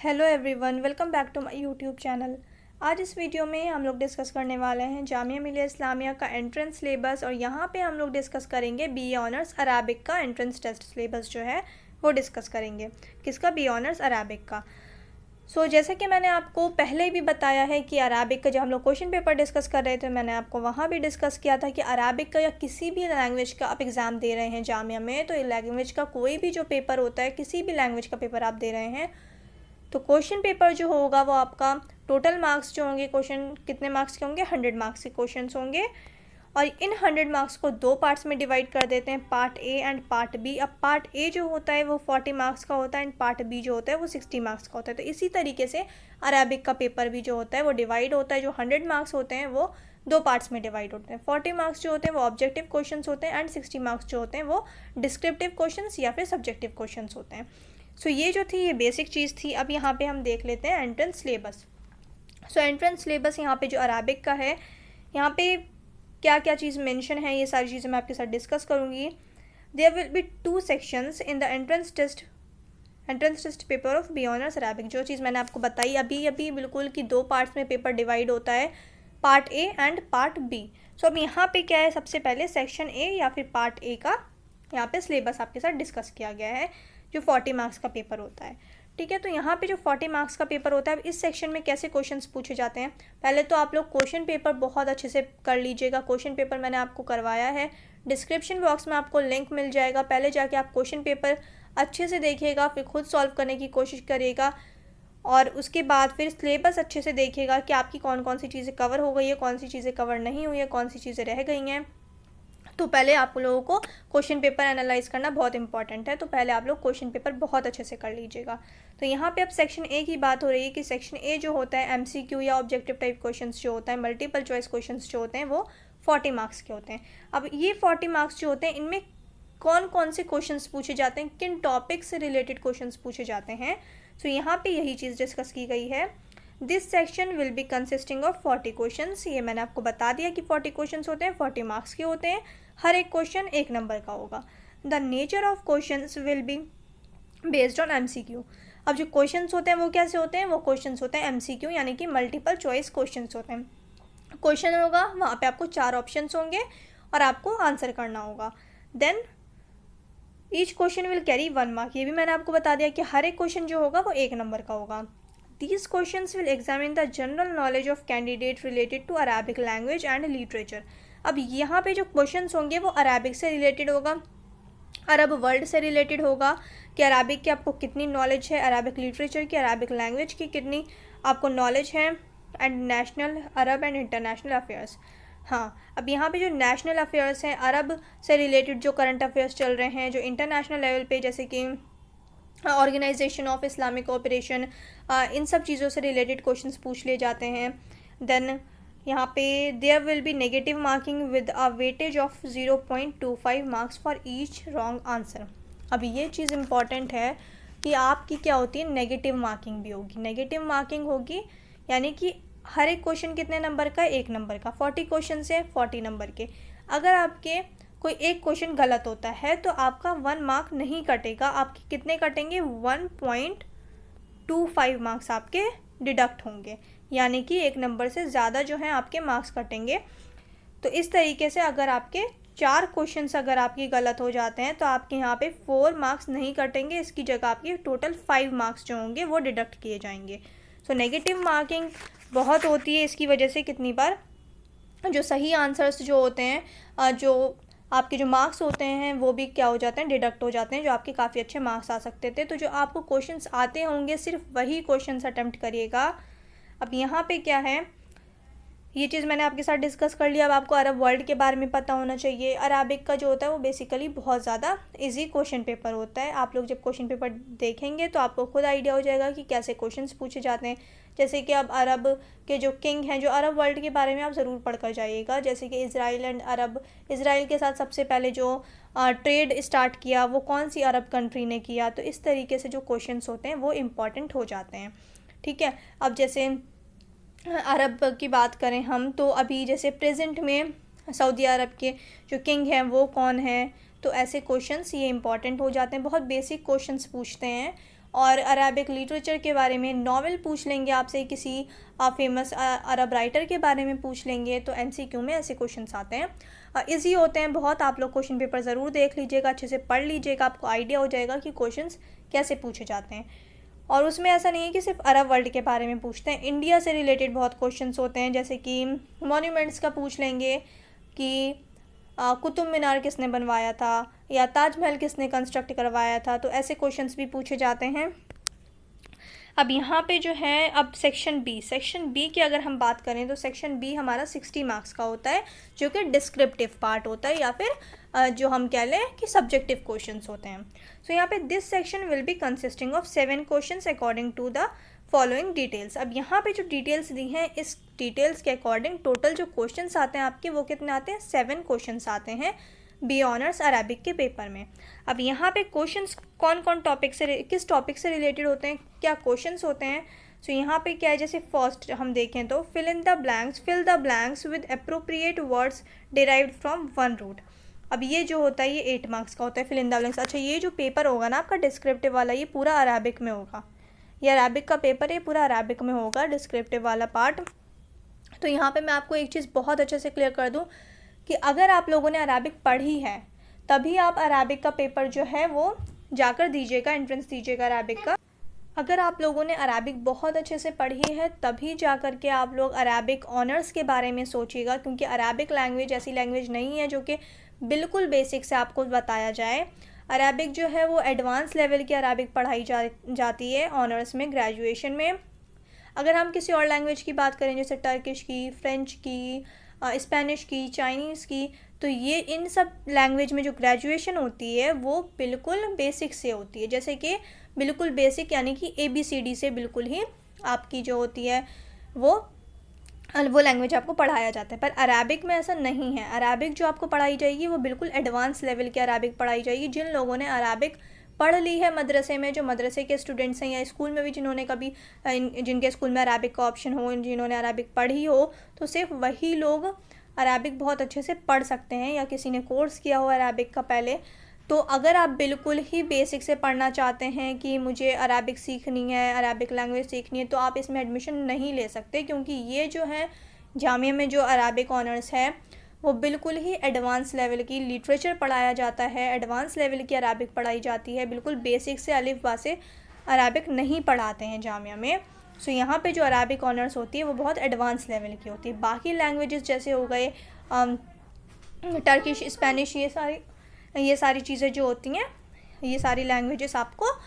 Hello everyone, welcome back to my YouTube channel. आज इस video में हम लोग डिस्कस करने वाले हैं जामिया मिलिया इस्लामिया का एंट्रेंस सिलेबस और यहाँ पे हम लोग डिस्कस करेंगे बीए ऑनर्स अराबिक का एंट्रेंस टेस्ट सिलेबस जो है वो डिस्कस करेंगे। किसका? बीए ऑनर्स अराबिक का। जैसे कि मैंने आपको पहले भी बताया है कि अराबिक का जब हम लोग क्वेश्चन पेपर डिस्कस कर रहे थे, मैंने आपको वहाँ भी डिस्कस किया था कि अराबिक का या किसी भी लैंग्वेज का आप एग्ज़ाम दे रहे हैं जामिया में, तो लैंग्वेज का कोई भी जो पेपर होता है, किसी भी लैंग्वेज का पेपर आप दे रहे हैं, तो क्वेश्चन पेपर जो होगा वो आपका टोटल मार्क्स जो होंगे, क्वेश्चन कितने मार्क्स के होंगे? 100 मार्क्स के क्वेश्चंस होंगे और इन 100 मार्क्स को दो पार्ट्स में डिवाइड कर देते हैं, part A and part B. अब पार्ट ए जो होता है वो 40 मार्क्स का होता है एंड पार्ट बी जो होता है वो 60 मार्क्स का होता है। तो इसी तरीके से अरेबिक का पेपर भी जो होता है वो डिवाइड होता है। जो 100 मार्क्स होते हैं वो दो पार्ट्स में डिवाइड होते हैं। 40 मार्क्स जो होते हैं वो ऑब्जेक्टिव क्वेश्चंस होते हैं एंड 60 मार्क्स जो होते हैं वो डिस्क्रिप्टिव क्वेश्चंस या फिर सब्जेक्टिव क्वेश्चंस होते हैं। ये जो थी ये बेसिक चीज़ थी। अब यहाँ पे हम देख लेते हैं एंट्रेंस सिलेबस। एंट्रेंस सिलेबस यहाँ पे जो अराबिक का है, यहाँ पे क्या क्या चीज़ मेंशन है, ये सारी चीज़ें मैं आपके साथ डिस्कस करूँगी। There will be 2 sections in the entrance test paper of B honours Arabic. जो चीज़ मैंने आपको बताई अभी बिल्कुल कि दो पार्ट्स में पेपर डिवाइड होता है, part A and part B. अब यहाँ पे क्या है, सबसे पहले सेक्शन ए या फिर पार्ट ए का यहाँ पे सिलेबस आपके साथ डिस्कस किया गया है, जो 40 मार्क्स का पेपर होता है। ठीक है, तो यहाँ पे जो 40 मार्क्स का पेपर होता है, अब इस सेक्शन में कैसे क्वेश्चंस पूछे जाते हैं, पहले तो आप लोग क्वेश्चन पेपर बहुत अच्छे से कर लीजिएगा। क्वेश्चन पेपर मैंने आपको करवाया है, डिस्क्रिप्शन बॉक्स में आपको लिंक मिल जाएगा। पहले जाके आप क्वेश्चन पेपर अच्छे से देखिएगा, फिर खुद सॉल्व करने की कोशिश करिएगा और उसके बाद फिर सिलेबस अच्छे से देखिएगा कि आपकी कौन कौन सी चीज़ें कवर हो गई है, कौन सी चीज़ें कवर नहीं हुई है, कौन सी चीज़ें रह गई हैं। तो पहले आप लोगों को क्वेश्चन पेपर एनालाइज करना बहुत इंपॉर्टेंट है, तो पहले आप लोग क्वेश्चन पेपर बहुत अच्छे से कर लीजिएगा। तो यहाँ पे अब सेक्शन ए की बात हो रही है कि सेक्शन ए जो होता है एमसीक्यू या ऑब्जेक्टिव टाइप क्वेश्चंस जो होता है, मल्टीपल चॉइस क्वेश्चंस जो होते हैं वो 40 मार्क्स के होते हैं। अब ये 40 मार्क्स जो होते हैं इनमें कौन कौन से क्वेश्चंस पूछे जाते हैं, किन टॉपिक से रिलेटेड क्वेश्चंस पूछे जाते हैं, यहाँ पे यही चीज़ डिस्कस की गई है। This section will be consisting of 40 questions. ये मैंने आपको बता दिया कि 40 क्वेश्चंस होते हैं, 40 मार्क्स के होते हैं, हर एक क्वेश्चन 1 नंबर का होगा। The nature of questions will be based on MCQ. अब जो क्वेश्चंस होते हैं वो कैसे होते हैं? वो क्वेश्चंस होते हैं एमसीक्यू, यानी कि मल्टीपल चॉइस क्वेश्चंस होते हैं। क्वेश्चन होगा, वहाँ पे आपको 4 ऑप्शंस होंगे और आपको आंसर करना होगा। Then each question will carry 1 mark. ये भी मैंने आपको बता दिया कि हर एक क्वेश्चन जो होगा वो 1 नंबर का होगा। These questions will examine the general knowledge of candidate related to Arabic language and literature। अब यहाँ पे जो क्वेश्चंस होंगे वो अराबिक से रिलेटेड होगा, अरब वर्ल्ड से रिलेटेड होगा कि अराबिक की आपको कितनी नॉलेज है, अराबिक लिटरेचर की, अराबिक लैंग्वेज की कितनी आपको नॉलेज है, and national Arab and international affairs. हाँ, अब यहाँ पे जो नेशनल अफेयर्स हैं, अरब से रिलेटेड जो करंट अफेयर्स चल रहे हैं, जो इंटरनेशनल लेवल पे जैसे कि ऑर्गेनाइजेशन ऑफ इस्लामिक कोऑपरेशन, इन सब चीज़ों से रिलेटेड क्वेश्चंस पूछ लिए जाते हैं। देन यहाँ पे there will be negative marking with a weightage of 0.25 marks for each wrong answer. अब ये चीज़ इम्पॉर्टेंट है कि आपकी क्या होती है, नेगेटिव मार्किंग भी होगी। नेगेटिव मार्किंग होगी यानी कि हर एक क्वेश्चन कितने नंबर का? 1 नंबर का। 40 क्वेश्चन से 40 नंबर के। अगर आपके कोई एक क्वेश्चन गलत होता है तो आपका 1 मार्क नहीं कटेगा, आपके कितने कटेंगे? 1.25 मार्क्स आपके डिडक्ट होंगे, यानी कि 1 नंबर से ज़्यादा जो है आपके मार्क्स कटेंगे। तो इस तरीके से अगर आपके 4 क्वेश्चंस अगर आपके गलत हो जाते हैं तो आपके यहाँ पे 4 मार्क्स नहीं कटेंगे, इसकी जगह आपके टोटल 5 मार्क्स जो होंगे वो डिडक्ट किए जाएंगे। नेगेटिव मार्किंग बहुत होती है, इसकी वजह से कितनी बार जो सही आंसर्स जो होते हैं, जो आपके जो मार्क्स होते हैं वो भी क्या हो जाते हैं, डिडक्ट हो जाते हैं, जो आपके काफ़ी अच्छे मार्क्स आ सकते थे। तो जो आपको क्वेश्चंस आते होंगे सिर्फ वही क्वेश्चंस अटेम्प्ट करिएगा। अब यहाँ पे क्या है, ये चीज़ मैंने आपके साथ डिस्कस कर लिया। अब आपको अरब वर्ल्ड के बारे में पता होना चाहिए। अराबिक का जो होता है वो बेसिकली बहुत ज़्यादा इजी क्वेश्चन पेपर होता है। आप लोग जब क्वेश्चन पेपर देखेंगे तो आपको खुद आइडिया हो जाएगा कि कैसे क्वेश्चंस पूछे जाते हैं। जैसे कि अब अरब के जो किंग हैं, जो अरब वर्ल्ड के बारे में आप ज़रूर पढ़ कर जाइएगा। जैसे कि इज़राइल एंड अरब, इज़राइल के साथ सबसे पहले जो ट्रेड स्टार्ट किया वो कौन सी अरब कंट्री ने किया। तो इस तरीके से जो क्वेश्चंस होते हैं वो इम्पॉर्टेंट हो जाते हैं। ठीक है, अब जैसे अरब की बात करें हम, तो अभी जैसे प्रेजेंट में सऊदी अरब के जो किंग हैं वो कौन है, तो ऐसे क्वेश्चंस ये इंपॉर्टेंट हो जाते हैं। बहुत बेसिक क्वेश्चंस पूछते हैं और अरबिक लिटरेचर के बारे में, नॉवेल पूछ लेंगे आपसे, किसी फेमस अरब राइटर के बारे में पूछ लेंगे। तो एमसीक्यू में ऐसे क्वेश्चंस आते हैं, इजी होते हैं बहुत। आप लोग क्वेश्चन पेपर ज़रूर देख लीजिएगा, अच्छे से पढ़ लीजिएगा, आपको आइडिया हो जाएगा कि क्वेश्चंस कैसे पूछे जाते हैं। और उसमें ऐसा नहीं है कि सिर्फ अरब वर्ल्ड के बारे में पूछते हैं, इंडिया से रिलेटेड बहुत क्वेश्चंस होते हैं। जैसे कि मॉन्यूमेंट्स का पूछ लेंगे कि कुतुब मीनार किसने बनवाया था, या ताजमहल किसने कंस्ट्रक्ट करवाया था। तो ऐसे क्वेश्चंस भी पूछे जाते हैं। अब यहाँ पे जो है, अब सेक्शन बी की अगर हम बात करें तो सेक्शन बी हमारा 60 मार्क्स का होता है, जो कि डिस्क्रिप्टिव पार्ट होता है, या फिर जो हम कह लें कि सब्जेक्टिव क्वेश्चंस होते हैं। सो यहाँ पे this section will be consisting of 7 questions according to the following details. अब यहाँ पे जो डिटेल्स दी हैं, इस डिटेल्स के अकॉर्डिंग टोटल जो क्वेश्चंस आते हैं आपके, वो कितने आते हैं? 7 क्वेश्चंस आते हैं बी ऑनर्स अरबिक के पेपर में। अब यहाँ पे क्वेश्चंस कौन कौन टॉपिक से, किस टॉपिक से रिलेटेड होते हैं, क्या क्वेश्चंस होते हैं। सो यहाँ पे क्या है, जैसे फर्स्ट हम देखें तो fill the blanks with appropriate words derived from one root. अब ये जो होता है, ये 8 मार्क्स का होता है, फिल इन द ब्लैंक्स। अच्छा, ये जो पेपर होगा ना आपका डिस्क्रिप्टिव वाला, ये पूरा अरबिक में होगा। ये अरबिक का पेपर है, पूरा अरबिक में होगा डिस्क्रिप्टिव वाला पार्ट। तो यहाँ पे मैं आपको एक चीज़ बहुत अच्छे से क्लियर कर दूँ कि अगर आप लोगों ने अरबिक पढ़ी है, तभी आप अरबिक का पेपर जो है वो जाकर दीजिएगा, एंट्रेंस दीजिएगा अरबिक का। अगर आप लोगों ने अरबिक बहुत अच्छे से पढ़ी है, तभी जा कर के आप लोग अरबिक ऑनर्स के बारे में सोचिएगा, क्योंकि अरबिक लैंग्वेज ऐसी लैंग्वेज नहीं है जो कि बिल्कुल बेसिक से आपको बताया जाए। अरबिक जो है वो एडवांस लेवल की अरबिक पढ़ाई जाती है ऑनर्स में, ग्रेजुएशन में। अगर हम किसी और लैंग्वेज की बात करें, जैसे टर्किश की, फ्रेंच की, स्पेनिश की, चाइनीज़ की, तो ये इन सब लैंग्वेज में जो ग्रेजुएशन होती है वो बिल्कुल बेसिक से होती है। जैसे कि बिल्कुल बेसिक यानी कि ABCD से बिल्कुल ही आपकी जो होती है वो लैंग्वेज आपको पढ़ाया जाता है। पर अरबिक में ऐसा नहीं है। अरबिक जो आपको पढ़ाई जाएगी वो बिल्कुल एडवांस लेवल की अरबिक पढ़ाई जाएगी। जिन लोगों ने अरबिक पढ़ ली है मदरसे में, जो मदरसे के स्टूडेंट्स हैं, या स्कूल में भी जिन्होंने कभी जिनके स्कूल में अरबिक का ऑप्शन हो, जिन्होंने अरबिक पढ़ी हो, तो सिर्फ वही लोग अरबिक बहुत अच्छे से पढ़ सकते हैं, या किसी ने कोर्स किया हो अरबिक का पहले। तो अगर आप बिल्कुल ही बेसिक से पढ़ना चाहते हैं कि मुझे अरबिक सीखनी है, अरबिक लैंग्वेज सीखनी है, तो आप इसमें एडमिशन नहीं ले सकते, क्योंकि ये जो है जामिया में जो अरबिक ऑनर्स है वो बिल्कुल ही एडवांस लेवल की लिटरेचर पढ़ाया जाता है, एडवांस लेवल की अरबिक पढ़ाई जाती है। बिल्कुल बेसिक से अलिफ बा से अरबिक नहीं पढ़ाते हैं जामिया में। सो यहाँ पे जो अरबिक ऑनर्स होती है वो बहुत एडवांस लेवल की होती है। बाकी लैंग्वेजेस जैसे हो गए टर्किश, स्पेनिश, ये सारी चीज़ें जो होती हैं, ये सारी लैंग्वेजेस आपको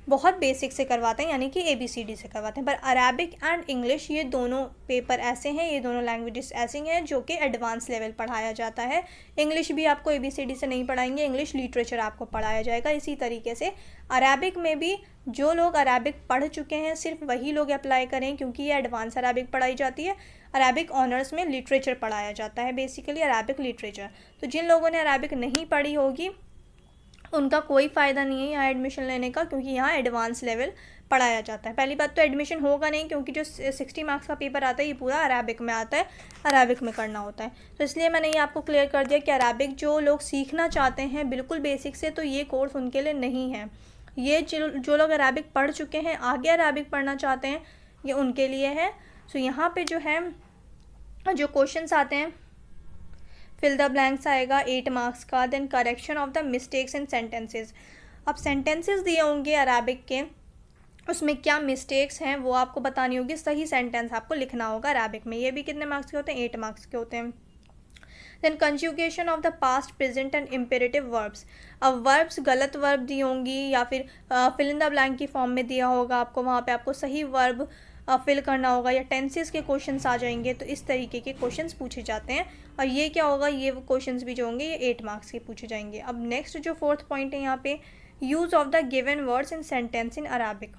बहुत बेसिक से करवाते हैं, यानी कि ABCD से करवाते हैं। पर अरबिक एंड इंग्लिश, ये दोनों पेपर ऐसे हैं, ये दोनों लैंग्वेजेस ऐसी हैं जो कि एडवांस लेवल पढ़ाया जाता है। इंग्लिश भी आपको ABCD से नहीं पढ़ाएंगे, इंग्लिश लिटरेचर आपको पढ़ाया जाएगा। इसी तरीके से अरबिक में भी जो लोग अरबिक पढ़ चुके हैं सिर्फ वही लोग अप्लाई करें, क्योंकि ये एडवांस अरबिक पढ़ाई जाती है। अरबिक ऑनर्स में लिटरेचर पढ़ाया जाता है, बेसिकली अरबिक लिटरेचर। तो जिन लोगों ने अरबिक नहीं पढ़ी होगी उनका कोई फ़ायदा नहीं है यहाँ एडमिशन लेने का, क्योंकि यहाँ एडवांस लेवल पढ़ाया जाता है। पहली बात तो एडमिशन होगा नहीं, क्योंकि जो 60 मार्क्स का पेपर आता है ये पूरा अरबिक में आता है, अरबिक में करना होता है। तो इसलिए मैंने ये आपको क्लियर कर दिया कि अरबिक जो लोग सीखना चाहते हैं बिल्कुल बेसिक से, तो ये कोर्स उनके लिए नहीं है। ये जो लोग अरबिक पढ़ चुके हैं, आगे अरबिक पढ़ना चाहते हैं, ये उनके लिए है। सो यहाँ पर जो है जो क्वेश्चंस आते हैं, फिल द ब्लैंक्स आएगा 8 मार्क्स का। Then correction of the mistakes in sentences. अब सेंटेंसेस दिए होंगे अरबिक के, उसमें क्या मिस्टेक्स हैं वो आपको बतानी होगी, सही सेंटेंस आपको लिखना होगा अरबिक में। ये भी कितने मार्क्स के होते हैं? 8 मार्क्स के होते हैं। Then conjugation of the past, present and imperative verbs. अब वर्ब्स गलत वर्ब दी होंगी, या फिर फिल इन द ब्लैंक की फॉर्म में दिया होगा आपको, वहाँ पे आपको सही वर्ब फिल करना होगा, या टेंसेस के क्वेश्चंस आ जाएंगे। तो इस तरीके के क्वेश्चंस पूछे जाते हैं। और ये क्या होगा, ये क्वेश्चंस भी जो होंगे ये 8 मार्क्स के पूछे जाएंगे। अब नेक्स्ट जो 4th पॉइंट है यहाँ पे, use of the given words in sentence in Arabic.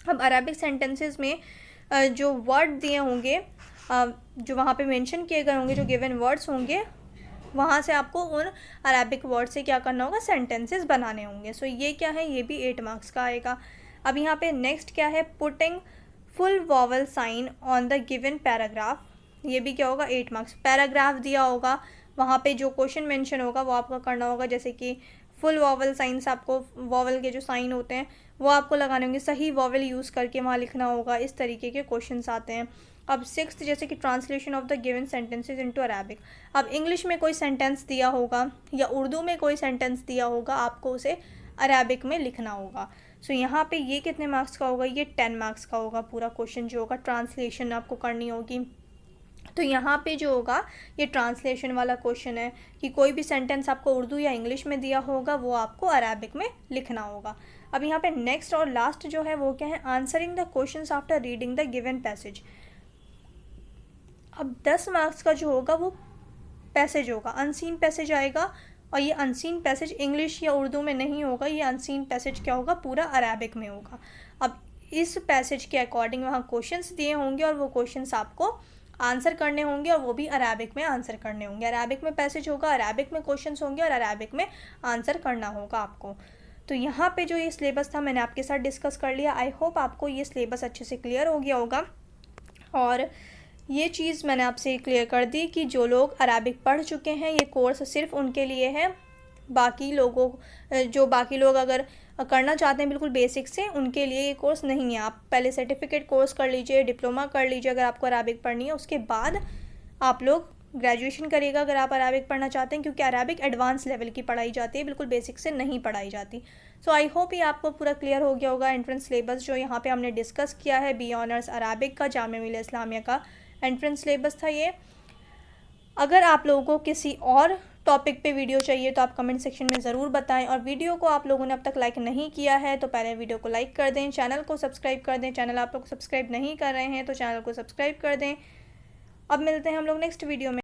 अब अरबिक सेंटेंसेस में जो वर्ड दिए होंगे, जो वहाँ पे मेंशन किए गए होंगे, जो गिवन वर्ड्स होंगे, वहाँ से आपको उन अरबिक वर्ड से क्या करना होगा, सेंटेंसेस बनाने होंगे। सो ये क्या है, ये भी 8 मार्क्स का आएगा। अब यहाँ पे नेक्स्ट क्या है, putting full vowel sign on the given paragraph. ये भी क्या होगा, 8 मार्क्स। पैराग्राफ दिया होगा, वहाँ पे जो क्वेश्चन मेंशन होगा वो आपका करना होगा, जैसे कि फुल वॉवल साइंस, आपको वॉवल के जो साइन होते हैं वो आपको लगाने होंगे, सही वॉवेल यूज़ करके वहाँ लिखना होगा। इस तरीके के क्वेश्चंस आते हैं। अब 6th जैसे कि translation of the given sentences into Arabic. अब इंग्लिश में कोई सेंटेंस दिया होगा या उर्दू में कोई सेंटेंस दिया होगा, आपको उसे अरेबिक में लिखना होगा। सो यहाँ पे ये कितने मार्क्स का होगा, ये 10 मार्क्स का होगा पूरा क्वेश्चन जो होगा। ट्रांसलेशन आपको करनी होगी। तो यहाँ पे जो होगा ये ट्रांसलेशन वाला क्वेश्चन है कि कोई भी सेंटेंस आपको उर्दू या इंग्लिश में दिया होगा वो आपको अरेबिक में लिखना होगा। अब यहाँ पे नेक्स्ट और लास्ट जो है वो क्या है, answering the questions after reading the given passage. अब 10 मार्क्स का जो होगा वो पैसेज होगा, अनसीन पैसेज आएगा। और ये अनसीन पैसेज इंग्लिश या उर्दू में नहीं होगा, ये अनसीन पैसेज क्या होगा, पूरा अरेबिक में होगा। अब इस पैसेज के अकॉर्डिंग वहाँ क्वेश्चंस दिए होंगे और वो क्वेश्चंस आपको आंसर करने होंगे और वो भी अरेबिक में आंसर करने होंगे। अरेबिक में पैसेज होगा, अरेबिक में क्वेश्चंस होंगे और अरेबिक में आंसर करना होगा आपको। तो यहाँ पे जो ये सिलेबस था मैंने आपके साथ डिस्कस कर लिया। आई होप आपको ये सिलेबस अच्छे से क्लियर हो गया होगा। और ये चीज़ मैंने आपसे क्लियर कर दी कि जो लोग अरेबिक पढ़ चुके हैं ये कोर्स सिर्फ उनके लिए है। बाकी लोग अगर करना चाहते हैं बिल्कुल बेसिक से, उनके लिए ये कोर्स नहीं है। आप पहले सर्टिफिकेट कोर्स कर लीजिए, डिप्लोमा कर लीजिए अगर आपको अरेबिक पढ़नी है, उसके बाद आप लोग ग्रेजुएशन करिएगा अगर आप अरेबिक पढ़ना चाहते हैं, क्योंकि अरेबिक एडवांस लेवल की पढ़ाई जाती है, बिल्कुल बेसिक से नहीं पढ़ाई जाती। सो आई होप ये आपको पूरा क्लियर हो गया होगा। एंट्रेंस सिलेबस जो यहाँ पे हमने डिस्कस किया है, बी ऑनर्स अरेबिक का जामिया मिलिया इस्लामिया का एंट्रेंस सिलेबस था ये। अगर आप लोगों को किसी और टॉपिक पे वीडियो चाहिए तो आप कमेंट सेक्शन में ज़रूर बताएं। और वीडियो को आप लोगों ने अब तक लाइक नहीं किया है तो पहले वीडियो को लाइक कर दें, चैनल को सब्सक्राइब कर दें। चैनल आप लोग सब्सक्राइब नहीं कर रहे हैं तो चैनल को सब्सक्राइब कर दें। अब मिलते हैं हम लोग नेक्स्ट वीडियो में।